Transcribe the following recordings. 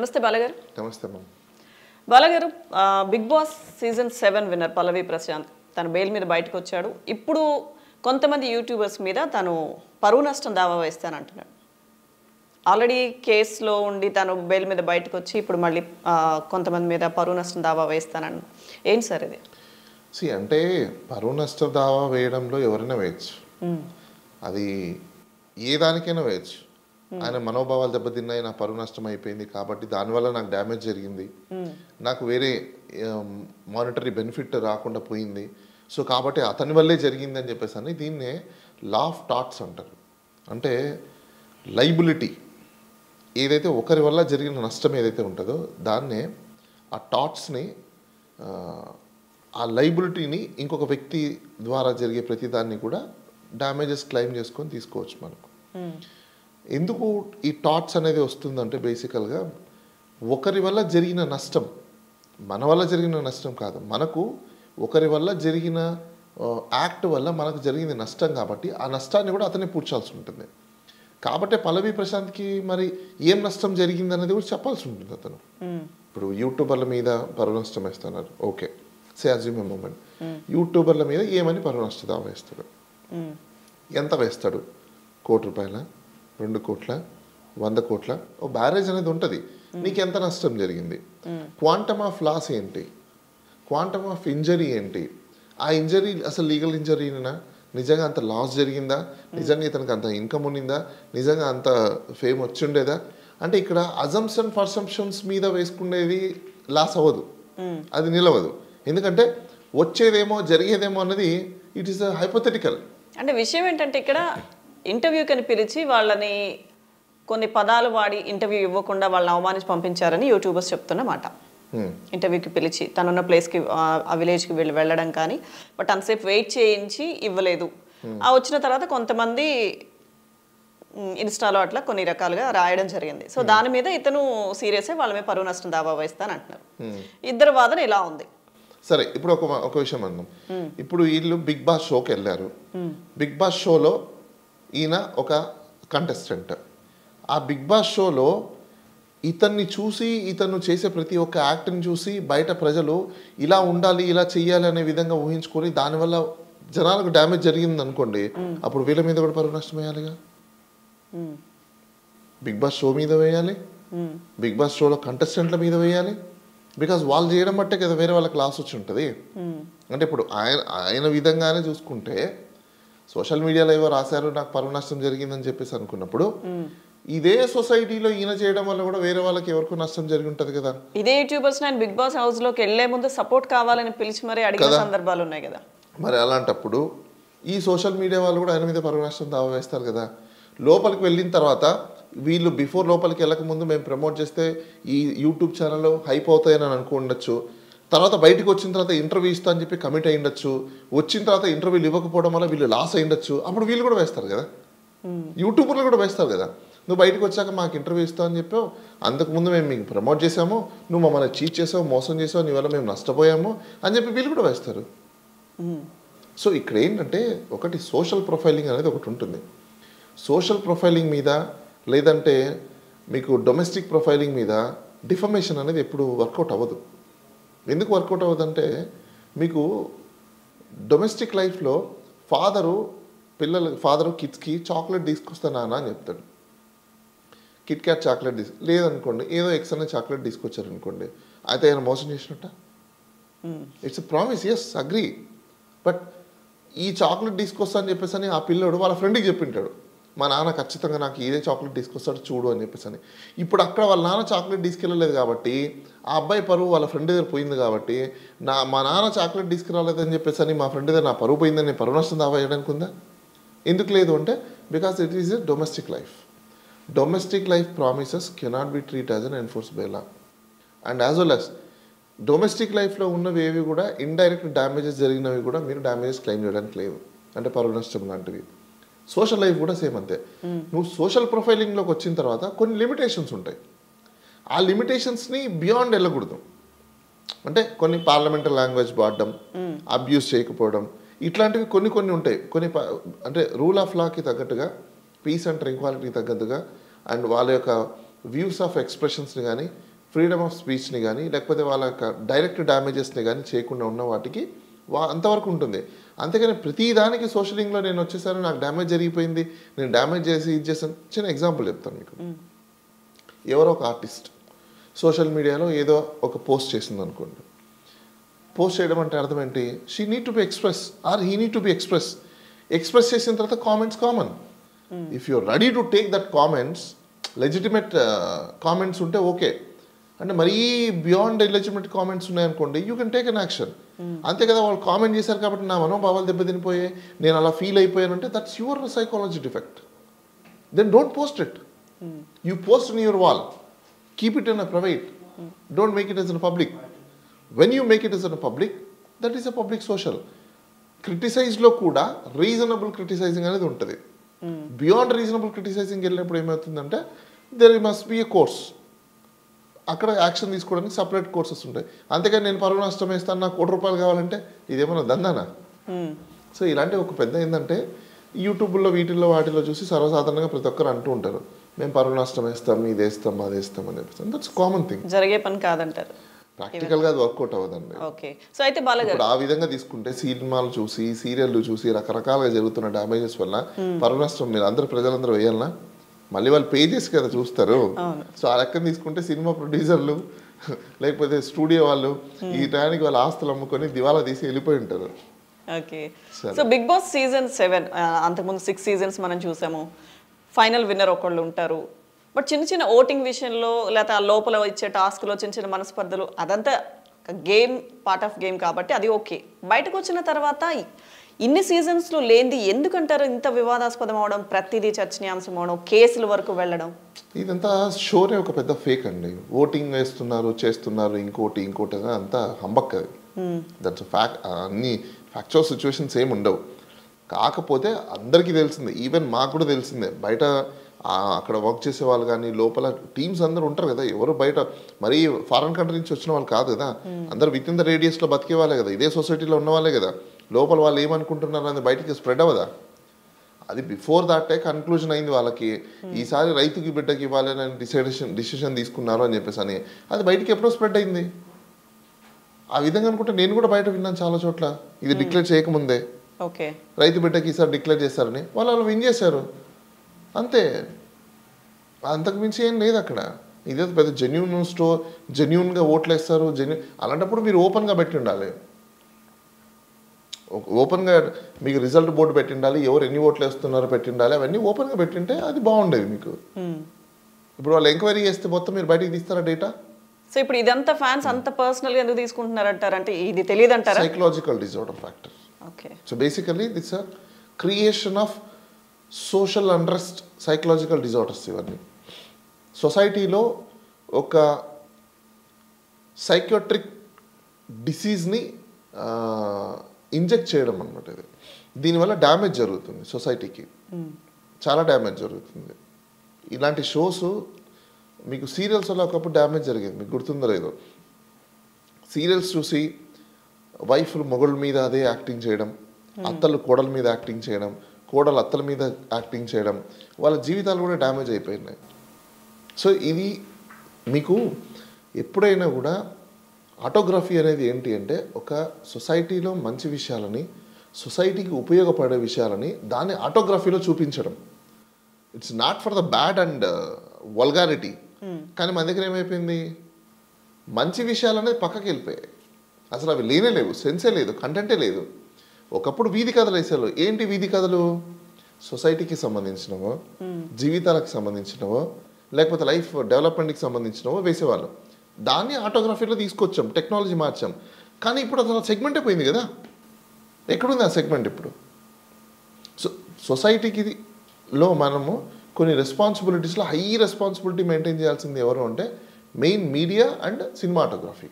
నమస్తే బాలగారు. నమస్తే అమ్మ. బాలగారు, బిగ్ బాస్ సీజన్ 7 విన్నర్ పల్లవి ప్రశాంత్ తన బెయిల్ మీద బయటకు వచ్చాడు. ఇప్పుడు కొంతమంది యూట్యూబర్స్ మీద తను పరువు నష్టం దావా వేస్తానంటున్నాడు. ఆల్రెడీ కేసులో ఉండి తను బెయిల్ మీద బయటకు వచ్చి ఇప్పుడు మళ్ళీ కొంతమంది మీద పరువు నష్టం దావా వేస్తానని. ఏంటి సార్ ఇది? అంటే పరువు నష్ట దావా వేయడంలో ఎవరైనా వేయచ్చు, అది ఏ దానికైనా వేయచ్చు. ఆయన మనోభావాలు దెబ్బతిన్నాయి, నా పరువు నష్టం అయిపోయింది కాబట్టి దానివల్ల నాకు డ్యామేజ్ జరిగింది, నాకు వేరే మానిటరీ బెనిఫిట్ రాకుండా పోయింది, సో కాబట్టి అతని వల్లే జరిగింది అని చెప్పేసి అని దీన్నే లా ఆఫ్ టాట్స్ అంటారు. అంటే లైబిలిటీ ఏదైతే ఒకరి వల్ల జరిగిన నష్టం ఏదైతే ఉంటుందో దాన్నే ఆ టాట్స్ని, ఆ లైబిలిటీని ఇంకొక వ్యక్తి ద్వారా జరిగే ప్రతిదాన్ని కూడా డ్యామేజెస్ క్లెయిమ్ చేసుకొని తీసుకోవచ్చు మనకు. ఎందుకు ఈ టాట్స్ అనేది వస్తుందంటే బేసికల్గా ఒకరి వల్ల జరిగిన నష్టం మన వల్ల జరిగిన నష్టం కాదు, మనకు ఒకరి వల్ల జరిగిన యాక్ట్ వల్ల మనకు జరిగింది నష్టం కాబట్టి ఆ నష్టాన్ని కూడా అతనే పూడ్చాల్సి ఉంటుంది. కాబట్టి పల్లవి ప్రశాంత్కి మరి ఏం నష్టం జరిగింది అనేది కూడా చెప్పాల్సి ఉంటుంది అతను. ఇప్పుడు యూట్యూబర్ల మీద పరువు నష్టం వేస్తున్నారు, ఓకే, సే అజ్యూమ్ ఏ మూమెంట్. యూట్యూబర్ల మీద ఏమని పరువు నష్ట దావా వేస్తాడు, ఎంత వేస్తాడు? 1 కోటి రూపాయల, 2 కోట్ల, 100 కోట్ల, ఓ బ్యారేజ్ అనేది ఉంటుంది. నీకు ఎంత నష్టం జరిగింది, క్వాంటమ్ ఆఫ్ లాస్ ఏంటి, క్వాంటమ్ ఆఫ్ ఇంజరీ ఏంటి, ఆ ఇంజరీ అసలు లీగల్ ఇంజరీనా, నిజంగా అంత లాస్ జరిగిందా, నిజంగా ఇతనికి అంత ఇన్కమ్ ఉన్నిందా, నిజంగా అంత ఫేమ్ వచ్చిండేదా అంటే ఇక్కడ అజంప్షన్ పర్సంప్షన్స్ మీద వేసుకునేది లాస్ అవ్వదు, అది నిలవదు. ఎందుకంటే వచ్చేదేమో జరిగేదేమో అన్నది ఇట్ ఈస్ హైపోథెటికల్. అంటే విషయం ఏంటంటే ఇక్కడ ఇంటర్వ్యూకి పిలిచి వాళ్ళని కొన్ని పదాలు వాడి ఇంటర్వ్యూ ఇవ్వకుండా వాళ్ళని అవమానించి పంపించారని యూట్యూబర్స్ చెప్తున్నమాట. ఇంటర్వ్యూకి పిలిచి తనున్న ప్లేస్కి, ఆ విలేజ్కి వెళ్ళడం కానీ, బట్ అంతసేపు వెయిట్ చేయించి ఇవ్వలేదు. ఆ వచ్చిన తర్వాత కొంతమంది ఇన్స్టాలో అట్లా కొన్ని రకాలుగా రాయడం జరిగింది. సో దాని మీద ఇతను సీరియస్ అయ్యి వాళ్ళ మీద పరువు నష్టం దావా వేస్తాను అంటున్నారు. ఇద్దరు వాదన ఇలా ఉంది. సరే, ఇప్పుడు ఒక విషయం అన్నాం. ఇప్పుడు వీళ్ళు బిగ్ బాస్ షోకి వెళ్ళారు. బిగ్ బాస్ షోలో ఈయన ఒక కంటెస్టెంట్. ఆ బిగ్ బాస్ షోలో ఇతన్ని చూసి, ఇతను చేసే ప్రతి ఒక్క యాక్ట్ని చూసి బయట ప్రజలు ఇలా ఉండాలి, ఇలా చెయ్యాలి అనే విధంగా ఊహించుకొని దానివల్ల జనాలకు డ్యామేజ్ జరిగింది అనుకోండి, అప్పుడు వీళ్ళ మీద కూడా పరువు నష్టం వేయాలిగా. బిగ్ బాస్ షో మీద వేయాలి, బిగ్ బాస్ షోలో కంటెస్టెంట్ల మీద వేయాలి. బికాజ్ వాళ్ళు చేయడం బట్టే కదా వేరే వాళ్ళకి లాస్ వచ్చి ఉంటుంది. అంటే ఇప్పుడు ఆయన విధంగానే చూసుకుంటే సోషల్ మీడియాలో ఏవో రాశారు నాకు పరువు నష్టం జరిగిందని చెప్పేసి అనుకున్నప్పుడు ఇదే సొసైటీలో ఈయన చేయడం వల్ల కూడా వేరే వాళ్ళకి ఎవరికో నష్టం జరిగి ఉంటుంది కదా. ఇదే యూట్యూబర్స్ నేను బిగ్ బాస్ హౌస్ లోకి వెళ్లే ముందు సపోర్ట్ కావాలని పిలిచి మరి అడిగిన సందర్భాలు ఉన్నాయి కదా. మరి అలాంటప్పుడు ఈ సోషల్ మీడియా వాళ్ళు కూడా ఆయన మీద పరువు నష్టం దావా వేస్తారు కదా. లోపలికి వెళ్ళిన తర్వాత వీళ్ళు బిఫోర్ లోపలికి వెళ్ళక ముందు మేము ప్రమోట్ చేస్తే ఈ యూట్యూబ్ ఛానల్ హైప్ అవుతాయని అనుకుండొచ్చు, తర్వాత బయటకు వచ్చిన తర్వాత ఇంటర్వ్యూ ఇస్తా అని చెప్పి కమిట్ అయ్యిండొచ్చు, వచ్చిన తర్వాత ఇంటర్వ్యూలు ఇవ్వకపోవడం వల్ల వీళ్ళు లాస్ అయ్యిండొచ్చు, అప్పుడు వీళ్ళు కూడా వేస్తారు కదా, యూట్యూబర్లు కూడా వేస్తారు కదా. నువ్వు బయటకు వచ్చాక మాకు ఇంటర్వ్యూ ఇస్తావు అని చెప్పావు, అంతకుముందు మేము మీకు ప్రమోట్ చేసాము, నువ్వు మమ్మల్ని చీట్ చేసావు, మోసం చేసావు, నీ వల్ల మేము నష్టపోయాము అని చెప్పి వీళ్ళు కూడా వేస్తారు. సో ఇక్కడ ఏంటంటే ఒకటి సోషల్ ప్రొఫైలింగ్ అనేది ఒకటి ఉంటుంది. సోషల్ ప్రొఫైలింగ్ మీద లేదంటే మీకు డొమెస్టిక్ ప్రొఫైలింగ్ మీద డిఫమేషన్ అనేది ఎప్పుడు వర్కౌట్ అవ్వదు. ఎందుకు వర్కౌట్ అవ్వదంటే మీకు డొమెస్టిక్ లైఫ్లో ఫాదరు కిడ్స్కి చాక్లెట్ తీసుకొస్తానా అని చెప్తాడు. కిట్ క్యాట్ చాక్లెట్ లేదనుకోండి, ఏదో ఎక్స్ అనే చాక్లెట్ తీసుకొచ్చారనుకోండి, అయితే ఆయన మోసం చేసినట్ట. It's a promise, yes agree. But ఈ చాక్లెట్ తీసుకొస్తా అని చెప్పేసి అని ఆ పిల్లోడు వాళ్ళ ఫ్రెండ్కి చెప్పింటాడు, మా నాన్న ఖచ్చితంగా నాకు ఇదే చాక్లెట్ తీసుకొస్తాడు చూడు అని చెప్పేసి అని. ఇప్పుడు అక్కడ వాళ్ళ నాన్న చాక్లెట్ తీసుకెళ్ళలేదు కాబట్టి ఆ అబ్బాయి పరువు వాళ్ళ ఫ్రెండ్ దగ్గర పోయింది కాబట్టి మా నాన్న చాక్లెట్ తీసుకురాలేదని చెప్పేసి అని మా ఫ్రెండ్ దగ్గర నా పరువు పోయిందని పరువు నష్టం దావా వేయడానికి ఉందా? ఎందుకు లేదు అంటే because it is a domestic life. Domestic life promises cannot be treat as an enforce by law. And as well as domestic లైఫ్లో ఉన్నవి ఏవి కూడా ఇండైరెక్ట్ డ్యామేజెస్ జరిగినవి కూడా మీరు డ్యామేజెస్ క్లెయిమ్ చేయడానికి లేవు, అంటే పరువు నష్టం లాంటివి. సోషల్ లైఫ్ కూడా సేమ్ అంతే. నువ్వు సోషల్ ప్రొఫైలింగ్లోకి వచ్చిన తర్వాత కొన్ని లిమిటేషన్స్ ఉంటాయి. ఆ లిమిటేషన్స్ని బియాండ్ వెళ్ళకూడదు. అంటే కొన్ని పార్లమెంటరీ లాంగ్వేజ్ వాడడం, అబ్యూస్ చేయకపోవడం, ఇట్లాంటివి కొన్ని ఉంటాయి. అంటే రూల్ ఆఫ్ లాకి తగ్గట్టుగా, పీస్ అండ్ ట్రంక్వాలిటీకి తగ్గట్టుగా, అండ్ వాళ్ళ యొక్క వ్యూస్ ఆఫ్ ఎక్స్ప్రెషన్స్ని కానీ ఫ్రీడమ్ ఆఫ్ స్పీచ్ని కానీ లేకపోతే వాళ్ళ డైరెక్ట్ డ్యామేజెస్ని కానీ చేయకుండా ఉన్న వాటికి అంతవరకు ఉంటుంది. అంతేకాని ప్రతి దానికి సోషలింగ్లో నేను వచ్చేసాను, నాకు డ్యామేజ్ జరిగిపోయింది, నేను డ్యామేజ్ చేసి ఇది చేశాను. చిన్న ఎగ్జాంపుల్ చెప్తాను మీకు. ఎవరో ఒక ఆర్టిస్ట్ సోషల్ మీడియాలో ఏదో ఒక పోస్ట్ చేసింది అనుకోండి. పోస్ట్ చేయడం అంటే అర్థం ఏంటి? She need to be express or he need to be express చేసిన తర్వాత comments common. If you're ready to take that comments, legitimate comments ఉంటే ఓకే. అంటే మరీ బియాండ్ ఎలిజిబిలిటీ కామెంట్స్ ఉన్నాయనుకోండి, you can take an action. అంతే కదా, వాళ్ళు comment చేశారు కాబట్టి నా మనోభావాలు దెబ్బతినిపోయాయి, నేను అలా ఫీల్ అయిపోయానంటే that's your psychology defect. Then don't post it. You post in your wall, keep it in a private, don't make it as in public. When you make it as in public, that is a public social. క్రిటిసైజ్లో కూడా reasonable criticising అనేది ఉంటుంది. Beyond reasonable criticising వెళ్ళినప్పుడు ఏమవుతుందంటే there must be a course. అక్కడ action తీసుకోవడానికి separate courses ఉంటాయి. అంతేకాని నేను పరువు నష్టం వేస్తాను, నాకు ₹1 కావాలంటే ఇదేమన్నా దందానా? సో ఇలాంటి ఒక పెద్ద ఏంటంటే యూట్యూబ్లో వీటిల్లో వాటిలో చూసి సర్వసాధారణంగా ప్రతి ఒక్కరు అంటూ ఉంటారు, మేము పరువు నష్టం వేస్తాం, ఇది వేస్తాం, అది వేస్తాం అని చెప్పేసి. That's common thing. జరిగే పని కాదంటారు. ప్రాక్టికల్గా అది వర్కౌట్ అవ్వదండి. ఓకే. సో అయితే బాలగారు ఆ విధంగా తీసుకుంటే సినిమాలు చూసి సీరియల్లు చూసి రకరకాలుగా జరుగుతున్న డ్యామేజెస్ వల్ల పరువు నష్టం మీరు అందరు ప్రజలందరూ వేయాలన్నా? మళ్ళీ వాళ్ళు పే చేసి కదా చూస్తారు. సో ఆ లెక్కన తీసుకుంటే సినిమా ప్రొడ్యూసర్లు లేకపోతే స్టూడియో వాళ్ళు ఈ టైంకి వాళ్ళ ఆస్తులు అమ్ముకొని దివాలా తీసి వెళ్ళిపోయి ఉంటారు. Okay. So Bigg Boss season 7 అంతకుముందు 6 సీజన్స్ మనం చూసాము. ఫైనల్ విన్నర్ ఒకళ్ళు ఉంటారు. బట్ చిన్న చిన్న ఓటింగ్ విషయంలో లేకపోతే ఆ లోపల ఇచ్చే టాస్క్లో చిన్న చిన్న మనస్పర్ధలు, అదంతా గేమ్, పార్ట్ ఆఫ్ గేమ్ కాబట్టి అది ఓకే. బయటకు వచ్చిన తర్వాత ఇన్ని సీజన్స్లో లేనిది ఎందుకంటారు ఇంత వివాదాస్పదం అవడం, ప్రతిదీ చర్చనీయాంశం అవడం, కేసుల వరకు వెళ్ళడం? ఇదంతా షోనే ఒక పెద్ద ఫేక్ అండి. ఓటింగ్ వేస్తున్నారు, చేస్తున్నారు, ఇంకోటి అంతా హంబక్. అది దట్స్ ఫ్యాక్ట్. అన్ని ఫ్యాక్చువల్ సిచ్యువేషన్స్ ఏమి ఉండవు. కాకపోతే అందరికీ తెలిసిందే, ఈవెన్ మాకు కూడా తెలిసిందే. బయట అక్కడ వర్క్ చేసే వాళ్ళు కానీ లోపల టీమ్స్ అందరూ ఉంటారు కదా, ఎవరు బయట మరీ ఫారెన్ కంట్రీ నుంచి వచ్చిన వాళ్ళు కాదు కదా, అందరు విత్ ఇన్ ద రేడియస్లో బతికే వాళ్ళే కదా, ఇదే సొసైటీలో ఉన్న వాళ్ళే కదా. లోపల వాళ్ళు ఏమనుకుంటున్నారు అనేది బయటికి స్ప్రెడ్ అవ్వదా? అది బిఫోర్ దాటే కన్క్లూజన్ అయింది వాళ్ళకి. ఈసారి రైతుకి బిడ్డకి ఇవ్వాలని డిసిషన్ తీసుకున్నారు అని చెప్పేసి అని అది బయటికి ఎప్పుడో స్ప్రెడ్ అయింది. ఆ విధంగా అనుకుంటే నేను కూడా బయట విన్నాను చాలా చోట్ల, ఇది డిక్లేర్ చేయకముందే ఓకే రైతు బిడ్డకి ఈసారి డిక్లేర్ చేస్తారని. వాళ్ళు విన్ చేశారు అంతే, అంతకు మించి ఏం లేదు అక్కడ. ఇదే పెద్ద జెన్యూన్గా ఓట్లు వేస్తారు. అలాంటప్పుడు మీరు ఓపెన్గా పెట్టి ఉండాలి, ఓపెన్గా మీకు రిజల్ట్ బోర్డు పెట్టి ఉండాలి, ఎవరు ఎన్ని ఓట్లు వేస్తున్నారో పెట్టి ఉండాలి. అవన్నీ ఓపెన్గా పెట్టింటే అది బాగుండేది మీకు. ఇప్పుడు వాళ్ళు ఎంక్వైరీ చేస్తే మొత్తం మీరు బయటికి తీస్తారా డేటా? సో ఇప్పుడు ఇదంతా ఫ్యాన్స్ అంత పర్సనల్గా ఎందుకు తీసుకుంటున్నారంటారు? అంటే ఇది తెలియదు అంటారా? Psychological disorder factor. Okay. So basically that's a creation of social unrest, psychological disorders ఇవన్నీ. సొసైటీలో ఒక సైకియాట్రిక్ డిసీజ్ని ఇంజెక్ట్ చేయడం అనమాట ఇది. దీనివల్ల డ్యామేజ్ జరుగుతుంది సొసైటీకి, చాలా డ్యామేజ్ జరుగుతుంది. ఇలాంటి షోస్ మీకు సీరియల్స్లో ఒకప్పుడు డ్యామేజ్ జరిగేది, మీకు గుర్తుందో లేదో. సీరియల్స్ చూసి వైఫ్లు మొగుళ్ళ మీద అదే యాక్టింగ్ చేయడం, అత్తలు కోడల మీద యాక్టింగ్ చేయడం, కోడలు అత్తల మీద యాక్టింగ్ చేయడం, వాళ్ళ జీవితాలు కూడా డ్యామేజ్ అయిపోయినాయి. సో ఇది మీకు ఎప్పుడైనా కూడా ఆటోగ్రఫీ అనేది ఏంటి అంటే ఒక సొసైటీలో మంచి విషయాలని, సొసైటీకి ఉపయోగపడే విషయాలని దాన్ని ఆటోగ్రఫీలో చూపించడం. It's not for the bad and vulgarity. కానీ మన దగ్గర ఏమైపోయింది, మంచి విషయాలు అనేది పక్కకి వెళ్ళిపోయాయి. అసలు అవి లేనే లేవు, సెన్సే లేదు, కంటెంటే లేదు. ఒకప్పుడు వీధి కథలు వేసేవాళ్ళు. ఏంటి వీధి కథలు? సొసైటీకి సంబంధించినవో, జీవితాలకు సంబంధించినవో, లేకపోతే లైఫ్ డెవలప్మెంట్కి సంబంధించినవో వేసేవాళ్ళు. దాన్ని ఆటోగ్రఫీలో తీసుకొచ్చాం, టెక్నాలజీ మార్చాం. కానీ ఇప్పుడు అసలు సెగ్మెంటే పోయింది కదా, ఎక్కడుంది ఆ సెగ్మెంట్ ఇప్పుడు? సో సొసైటీకిలో మనము కొన్ని రెస్పాన్సిబిలిటీస్లో హై రెస్పాన్సిబిలిటీ మెయింటైన్ చేయాల్సింది ఎవరు అంటే మెయిన్ మీడియా అండ్ సినిమాటోగ్రఫీ.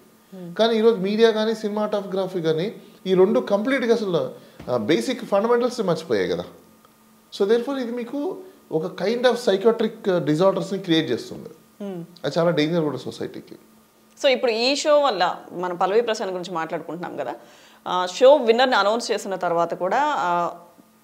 కానీ ఈరోజు మీడియా కానీ సినిమాటోగ్రఫీ కానీ ఈ రెండు కంప్లీట్గా అసలు బేసిక్ ఫండమెంటల్స్ మర్చిపోయాయి కదా. సో దేర్ఫోర్ ఇది మీకు ఒక కైండ్ ఆఫ్ సైకాట్రిక్ డిజార్డర్స్ని క్రియేట్ చేస్తుంది. అది చాలా డేంజర్ కూడా సొసైటీకి. సో ఇప్పుడు ఈ షో వల్ల మనం పల్లవి ప్రశాంత్ గురించి మాట్లాడుకుంటున్నాం కదా, షో విన్నర్ని అనౌన్స్ చేసిన తర్వాత కూడా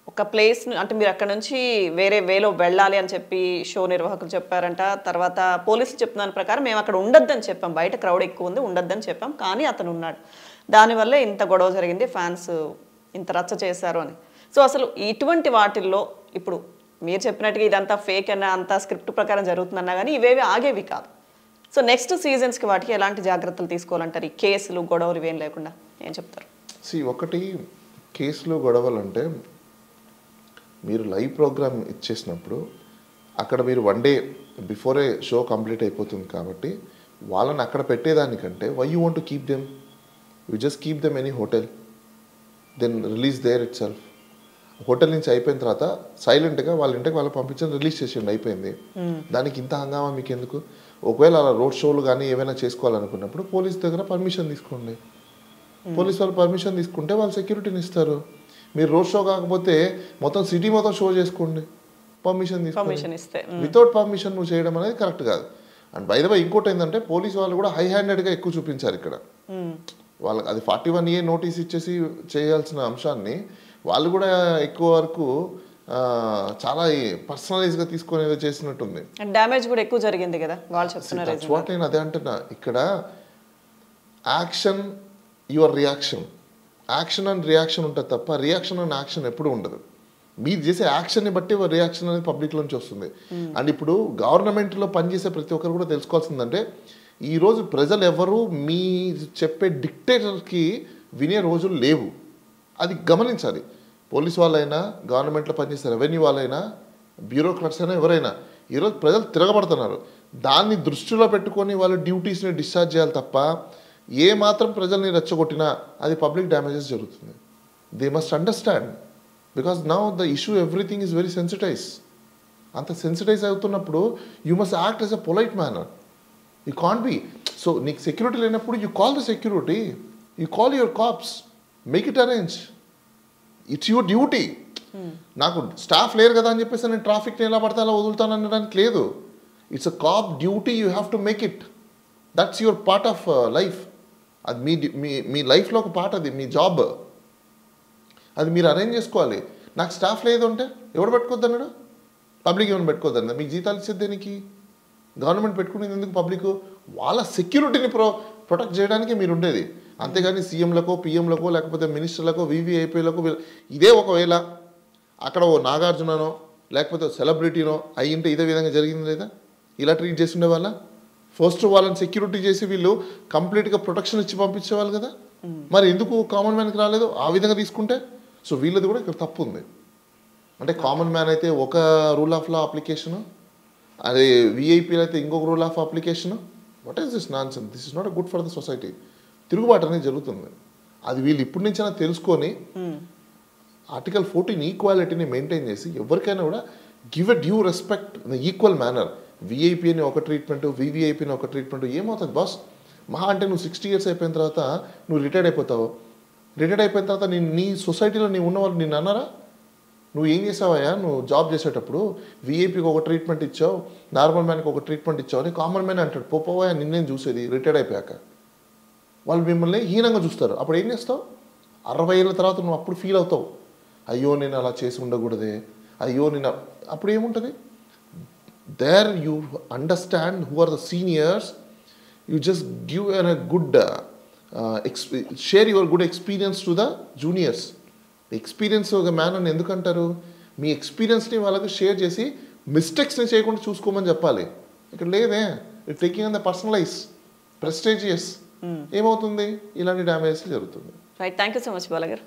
ఒక ప్లేస్ అంటే మీరు అక్కడ నుంచి వేరే వేలో వెళ్ళాలి అని చెప్పి షో నిర్వాహకులు చెప్పారంట. తర్వాత పోలీసులు చెప్తున్న దాని ప్రకారం మేము అక్కడ ఉండొద్దని చెప్పాం, బయట క్రౌడ్ ఎక్కువ ఉంది ఉండొద్దని చెప్పాం, కానీ అతను ఉన్నాడు. దానివల్లే ఇంత గొడవ జరిగింది, ఫ్యాన్స్ ఇంత రచ్చ చేశారు అని. సో అసలు ఇటువంటి వాటిల్లో ఇప్పుడు మీరు చెప్పినట్టుగా ఇదంతా ఫేక్ అన్న అంతా స్క్రిప్ట్ ప్రకారం జరుగుతుందన్నా కానీ ఇవేవి ఆగేవి కాదు. సో నెక్స్ట్ సీజన్స్కి వాటికి ఎలాంటి జాగ్రత్తలు తీసుకోవాలంటారు? ఈ కేసులు గొడవలు ఇవేం లేకుండా ఏం చెప్తారు? ఒకటి కేసులు గొడవలు అంటే మీరు లైవ్ ప్రోగ్రామ్ ఇచ్చేసినప్పుడు అక్కడ మీరు one day before show complete అయిపోతుంది కాబట్టి వాళ్ళని అక్కడ పెట్టేదానికంటే why you want to keep them, you just keep them any hotel, then release there itself. Hotel నుంచి అయిపోయిన తర్వాత సైలెంట్గా వాళ్ళ ఇంటికి వాళ్ళు పంపించని రిలీజ్ చేసేయండి, అయిపోయింది. దానికి ఇంత హంగామా మీకు ఎందుకు? ఒకవేళ అలా రోడ్ షోలు కానీ ఏమైనా చేసుకోవాలనుకున్నప్పుడు పోలీస్ దగ్గర పర్మిషన్ తీసుకోండి. పోలీస్ వాళ్ళు పర్మిషన్ తీసుకుంటే వాళ్ళు సెక్యూరిటీని ఇస్తారు. మీరు రోడ్ షో కాకపోతే మొత్తం సిటీ మొత్తం షో చేసుకోండి, పర్మిషన్ ఇస్తే. వితౌట్ పర్మిషన్ నువ్వు చేయడం అనేది కరెక్ట్ కాదు. అండ్ బై ద వే ఇంకోటి ఏంటంటే పోలీస్ వాళ్ళు కూడా హై హ్యాండెడ్గా ఎక్కువ చూపించారు ఇక్కడ. వాళ్ళకి అది 41A నోటీస్ ఇచ్చేసి చేయాల్సిన అంశాన్ని వాళ్ళు కూడా ఎక్కువ వరకు చాలా పర్సనలైజ్గా తీసుకొని ఏదో చేసినట్టుంది. డ్యామేజ్ కూడా ఎక్కువ జరిగింది కదా వాళ్ళు చెప్తున్నారు. నేను అదే అంటున్నా, ఇక్కడ action your reaction, action and reaction ఉంటుంది తప్ప రియాక్షన్ అండ్ యాక్షన్ ఎప్పుడు ఉండదు. మీరు చేసే యాక్షన్ని బట్టి రియాక్షన్ అనేది పబ్లిక్ నుంచి వస్తుంది. అండ్ ఇప్పుడు గవర్నమెంట్లో పనిచేసే ప్రతి ఒక్కరు కూడా తెలుసుకోవాల్సిందంటే ఈరోజు ప్రజలు ఎవరు మీ చెప్పే డిక్టేటర్కి వినే రోజులు లేవు, అది గమనించాలి. పోలీస్ వాళ్ళైనా, గవర్నమెంట్లో పనిచేసే రెవెన్యూ వాళ్ళైనా, బ్యూరోక్రాట్స్ అయినా ఎవరైనా ఈరోజు ప్రజలు తిరగబడుతున్నారు. దాన్ని దృష్టిలో పెట్టుకొని వాళ్ళు డ్యూటీస్ని డిశ్చార్జ్ చేయాలి తప్ప ఏ మాత్రం ప్రజల్ని రెచ్చగొట్టినా అది పబ్లిక్ డ్యామేజెస్ జరుగుతుంది. They must understand, because now the issue everything is very sensitize. అంత సెన్సిటైజ్ అవుతున్నప్పుడు you must act as a polite manner. You can't be so నీకు సెక్యూరిటీ లేనప్పుడు you call the security, you call your cops, make it arrange. It's your duty. నాకు staff లేరు కదా అని చెప్పేసి నేను ట్రాఫిక్ని ఎలా పడితే అలా వదులుతాను అనడానికి లేదు. It's a cap duty, you have to make it. That's your part of life. అది మీ లైఫ్లో ఒక పార్ట్, అది మీ జాబ్, అది మీరు అరేంజ్ చేసుకోవాలి. నాకు స్టాఫ్ లేదు అంటే ఎవడు పెట్టుకోవద్దన్నాడు? పబ్లిక్ ఏమైనా పెట్టుకోవద్దన్నా? మీకు జీతాలు ఇచ్చేది దేనికి? గవర్నమెంట్ పెట్టుకునేది ఎందుకు? పబ్లిక్ వాళ్ళ సెక్యూరిటీని ప్రొటెక్ట్ చేయడానికి మీరు ఉండేది. అంతేగాని సీఎంలకో, పిఎంలకో, లేకపోతే మినిస్టర్లకో, వీవీఐపీలకో ఇదే ఒకవేళ అక్కడ ఓ నాగార్జుననో లేకపోతే సెలబ్రిటీనో అయ్యింటే ఇదే విధంగా జరిగింది లేదా? ఇలా ట్రీట్ చేసి ఉండేవాళ్ళ? ఫస్ట్ వాళ్ళని సెక్యూరిటీ చేసి వీళ్ళు కంప్లీట్గా ప్రొటెక్షన్ ఇచ్చి పంపించేవాళ్ళు కదా. మరి ఎందుకు కామన్ మ్యాన్కి రాలేదు ఆ విధంగా తీసుకుంటే? సో వీళ్ళది కూడా ఇక్కడ తప్పు ఉంది. అంటే కామన్ మ్యాన్ అయితే ఒక రూల్ ఆఫ్ లా అప్లికేషను, అదే విఐపీలు అయితే ఇంకొక rule of application. What is this non sense? This is not good for the society. తిరుగుబాటు అనేది జరుగుతుంది. అది వీళ్ళు ఇప్పటి నుంచైనా తెలుసుకొని ఆర్టికల్ 14 ఈక్వాలిటీని మెయింటైన్ చేసి ఎవరికైనా కూడా give a due respect in equal manner. VIP అని ఒక ట్రీట్మెంట్, వివిఐపీ అని ఒక ట్రీట్మెంట్. ఏమవుతుంది బాస్? మహా అంటే నువ్వు 60 years అయిపోయిన తర్వాత నువ్వు రిటైర్డ్ అయిపోతావు. రిటైర్డ్ అయిపోయిన తర్వాత నీ సొసైటీలో నీ ఉన్నవాళ్ళు నిన్ను అన్నారా? నువ్వు ఏం చేసావయ్యా? నువ్వు జాబ్ చేసేటప్పుడు విఐపీకి ఒక ట్రీట్మెంట్ ఇచ్చావు, నార్మల్ మ్యాన్కి ఒక ట్రీట్మెంట్ ఇచ్చావు అని కామన్ మ్యాన్ అంటాడు. పోపోయా నిన్నేం చూసేది రిటైర్డ్ అయిపోయాక. వాళ్ళు మిమ్మల్ని హీనంగా చూస్తారు. అప్పుడు ఏం చేస్తావు? 60 ఏళ్ళ తర్వాత నువ్వు అప్పుడు ఫీల్ అవుతావు, అయ్యో నేను అలా చేసి ఉండకూడదే, అయ్యో నేను. అప్పుడు ఏముంటుంది? There you understand who are the seniors, you just give an a good share your good experience to the juniors. Experience ఒక మ్యాన్ అని ఎందుకు అంటారు? మీ ఎక్స్పీరియన్స్ని వాళ్ళకి షేర్ చేసి మిస్టేక్స్ని చేయకుండా చూసుకోమని చెప్పాలి. ఇక్కడ లేదే, it taking on the personalize prestigious. ఏమవుతుంది? ఇలాంటి డ్యామేజ్ జరుగుతుంది. Right, thank you so much Bala గారు.